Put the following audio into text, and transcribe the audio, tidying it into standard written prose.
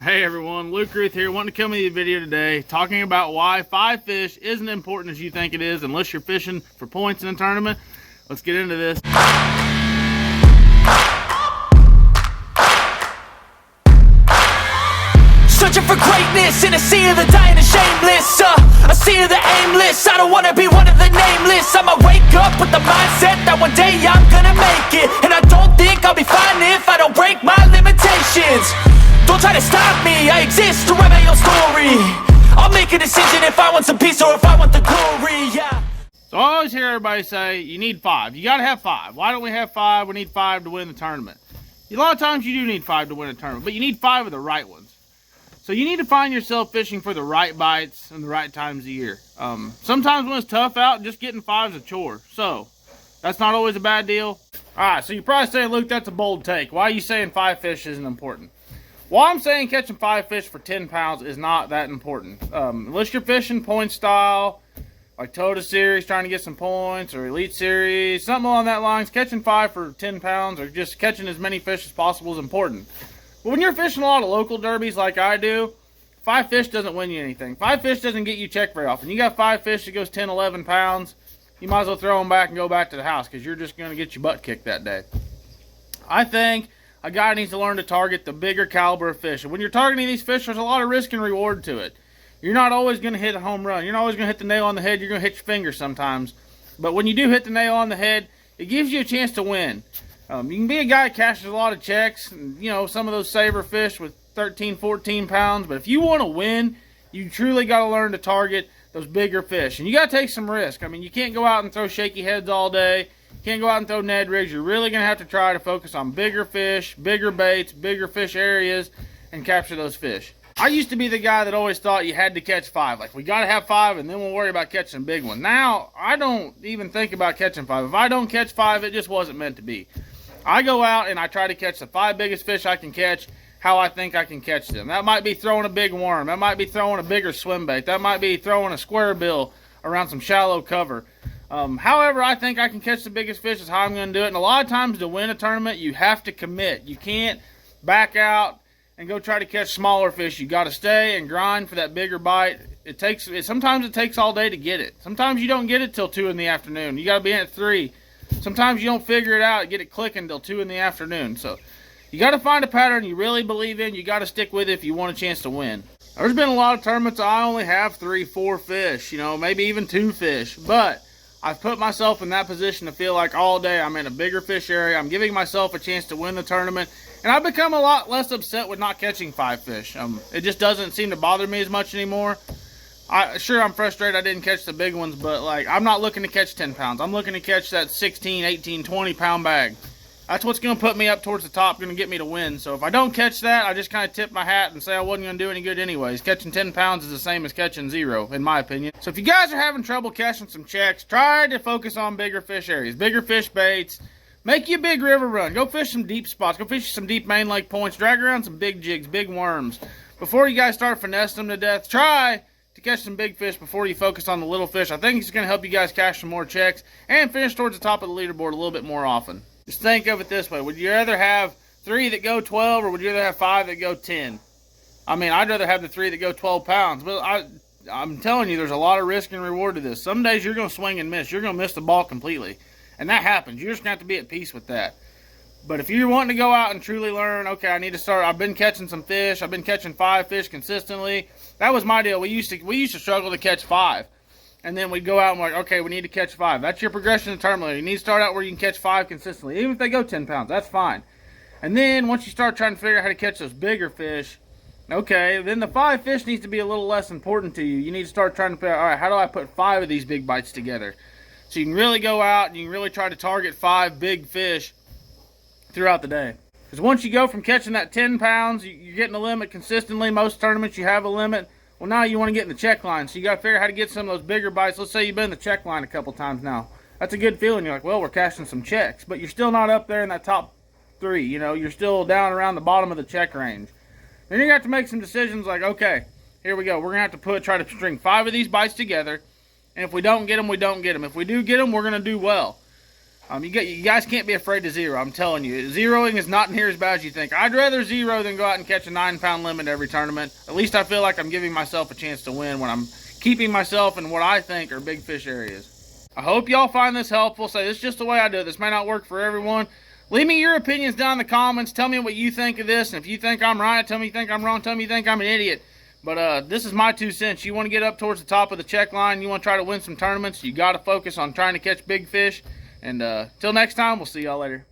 Hey everyone, Luke Ruth here, wanting to come with you a video today talking about why 5 fish isn't important as you think it is unless you're fishing for points in a tournament. Let's get into this. Searching for greatness in a sea of the dying and shameless, a sea of the aimless. I don't wanna be one of the nameless. I'ma wake up with the mindset that one day I'm gonna make it, and I don't think I'll be fine if I don't break my limitations. Don't try to stop me, I exist to write my own story. I'll make a decision if I want some peace or if I want the glory, yeah. So I always hear everybody say, you need 5. You gotta have 5. Why don't we have 5? We need 5 to win the tournament. A lot of times you do need 5 to win a tournament, but you need 5 of the right ones. So you need to find yourself fishing for the right bites and the right times of year. Sometimes when it's tough out, just getting 5 is a chore. So that's not always a bad deal. Alright, so you're probably saying, Luke, that's a bold take. Why are you saying 5 fish isn't important? Well, I'm saying catching 5 fish for 10 pounds is not that important. Unless you're fishing point style, like Tota Series, trying to get some points, or Elite Series, something along that lines, catching 5 for 10 pounds or just catching as many fish as possible is important. But when you're fishing a lot of local derbies like I do, 5 fish doesn't win you anything. 5 fish doesn't get you checked very often. You got 5 fish that goes 10, 11 pounds, you might as well throw them back and go back to the house because you're just going to get your butt kicked that day. I think a guy needs to learn to target the bigger caliber of fish. And when you're targeting these fish, there's a lot of risk and reward to it. You're not always going to hit a home run. You're not always going to hit the nail on the head. You're going to hit your finger sometimes. But when you do hit the nail on the head, it gives you a chance to win. You can be a guy that catches a lot of checks, and, you know, some of those saber fish with 13, 14 pounds. But if you want to win, you truly got to learn to target those bigger fish. And you got to take some risk. I mean, you can't go out and throw shaky heads all day. Can't go out and throw Ned rigs. You're really going to have to try to focus on bigger fish, bigger baits, bigger fish areas, and capture those fish. I used to be the guy that always thought you had to catch 5. Like, we got to have 5, and then we'll worry about catching a big one. Now, I don't even think about catching 5. If I don't catch 5, it just wasn't meant to be. I go out and I try to catch the 5 biggest fish I can catch how I think I can catch them. That might be throwing a big worm. That might be throwing a bigger swim bait. That might be throwing a square bill around some shallow cover. However I think I can catch the biggest fish is how I'm going to do it. And a lot of times to win a tournament, you have to commit. You can't back out and go try to catch smaller fish. You got to stay and grind for that bigger bite. Sometimes it takes all day to get it. Sometimes you don't get it till 2 in the afternoon. You got to be in at 3. Sometimes you don't figure it out, get it clicking till 2 in the afternoon. So you got to find a pattern you really believe in. You got to stick with it if you want a chance to win. There's been a lot of tournaments I only have 3, 4 fish, you know, maybe even 2 fish. But I've put myself in that position to feel like all day I'm in a bigger fish area. I'm giving myself a chance to win the tournament. And I've become a lot less upset with not catching 5 fish. It just doesn't seem to bother me as much anymore. Sure, I'm frustrated I didn't catch the big ones, but like, I'm not looking to catch 10 pounds. I'm looking to catch that 16, 18, 20 pound bag. That's what's going to put me up towards the top, going to get me to win. So if I don't catch that, I just kind of tip my hat and say I wasn't going to do any good anyways. Catching 10 pounds is the same as catching 0, in my opinion. So if you guys are having trouble catching some checks, try to focus on bigger fish areas, bigger fish baits. Make you a big river run. Go fish some deep spots. Go fish some deep main lake points. Drag around some big jigs, big worms. Before you guys start finessing them to death, try to catch some big fish before you focus on the little fish. I think it's going to help you guys cash some more checks and finish towards the top of the leaderboard a little bit more often. Just think of it this way. Would you rather have 3 that go 12 or would you rather have 5 that go 10? I mean, I'd rather have the 3 that go 12 pounds. But I'm telling you, there's a lot of risk and reward to this. Some days you're going to swing and miss. You're going to miss the ball completely. And that happens. You're just going to have to be at peace with that. But if you're wanting to go out and truly learn, okay, I need to start. I've been catching some fish. I've been catching 5 fish consistently. That was my deal. We used to struggle to catch 5. And then we'd go out and we're like, okay, we need to catch 5. That's your progression in tournament. You need to start out where you can catch 5 consistently. Even if they go 10 pounds, that's fine. And then once you start trying to figure out how to catch those bigger fish, okay, then the 5 fish needs to be a little less important to you. You need to start trying to figure out, all right, how do I put 5 of these big bites together? So you can really go out and you can really try to target 5 big fish throughout the day. Because once you go from catching that 10 pounds, you're getting a limit consistently. Most tournaments you have a limit. Well, now you want to get in the check line, so you got to figure out how to get some of those bigger bites. Let's say you've been in the check line a couple times now. That's a good feeling. You're like, well, we're cashing some checks, but you're still not up there in that top 3. You know, you're still down around the bottom of the check range. Then you have to make some decisions like, okay, here we go. We're going to have to try to string 5 of these bites together, and if we don't get them, we don't get them. If we do get them, we're going to do well. You guys can't be afraid to zero. I'm telling you, zeroing is not near as bad as you think. I'd rather zero than go out and catch a 9-pound limit every tournament. At least I feel like I'm giving myself a chance to win when I'm keeping myself in what I think are big fish areas. I hope y'all find this helpful. Say, this is just the way I do it. This may not work for everyone. Leave me your opinions down in the comments. Tell me what you think of this. And if you think I'm right, tell me you think I'm wrong. Tell me you think I'm an idiot. But this is my 2 cents. You want to get up towards the top of the check line. You want to try to win some tournaments. You got to focus on trying to catch big fish. And till next time, we'll see y'all later.